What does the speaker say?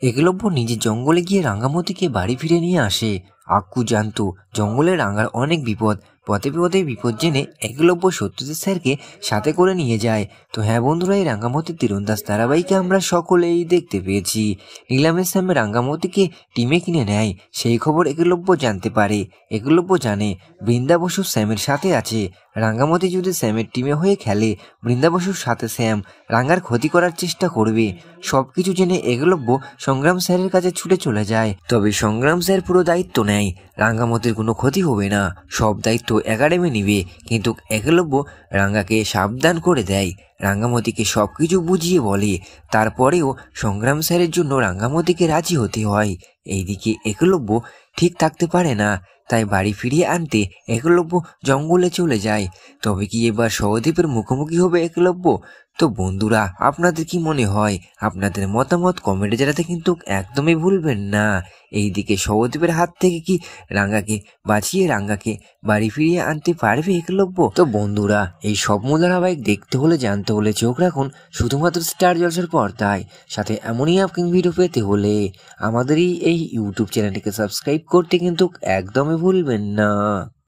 একলব্য নিজে জঙ্গলে গিয়ে রাঙ্গামতিকে বাড়ি ফিরে নিয়ে আসে। আক্কু জানতো জঙ্গলে রাঙ্গার অনেক বিপদ। পথে পথে বিপদ জেনে একলব্য সত্যজিৎ স্যারকে সাথে করে নিয়ে যায়। তো হ্যাঁ বন্ধুরা, এই রাঙ্গামতির তীরন্দাজ ধারাবাহিকে আমরা সকলেই দেখতে পেয়েছি। নিলামের সামনে রাঙ্গামতিকে টিমে কিনে নেয়, সেই খবর একলব্য জানতে পারে। একলব্য জানে বৃন্দা বসু স্যামের সাথে আছে। রাঙ্গামতি যদি স্যামের টিমে হয়ে খেলে, বৃন্দা বসুর সাথে স্যাম রাঙ্গার ক্ষতি করার চেষ্টা করবে। সবকিছু জেনে একলব্য সংগ্রাম স্যারের কাছে ছুটে চলে যায়। তবে সংগ্রাম স্যার পুরো দায়িত্ব নেয়, রাঙ্গামতির কোনো ক্ষতি হবে না, সব দায়িত্ব একাডেমি নিবে। কিন্তু একলব্য রাঙ্গাকে সাবধান করে দেয়, রাঙ্গামতিকে সবকিছু বুঝিয়ে বলে। তারপরেও সংগ্রাম স্যারের জন্য রাঙ্গামতিকে রাজি হতে হয়। এইদিকে একলব্য ঠিক থাকতে পারে না, তাই বাড়ি ফিরিয়ে আনতে একলব্য জঙ্গলে চলে যায়। তবে কি এবার সহদেবের মুখোমুখি হবে একলব্য? তো বন্ধুরা, আপনাদের কি মনে হয়? আপনাদের মতামত কমেন্টে জানাতে কিন্তু একদমই ভুলবেন না। এইদিকে সহদেবের হাত থেকে কি রাঙ্গাকে বাঁচিয়ে রাঙ্গাকে বাড়ি ফিরিয়ে আনতে পারবে একলব্য? তো বন্ধুরা, এই স্বপ্ন ধারাবাহিক দেখতে হলে জানতে হলে চোখ রাখুন শুধুমাত্র স্টার জলসার পর্দায়। সাথে এমনই আপকিং ভিডিও পেতে হলে আমাদের এই ইউটিউব চ্যানেলটিকে সাবস্ক্রাইব করতে কিন্তু একদমই ভুলবেন না।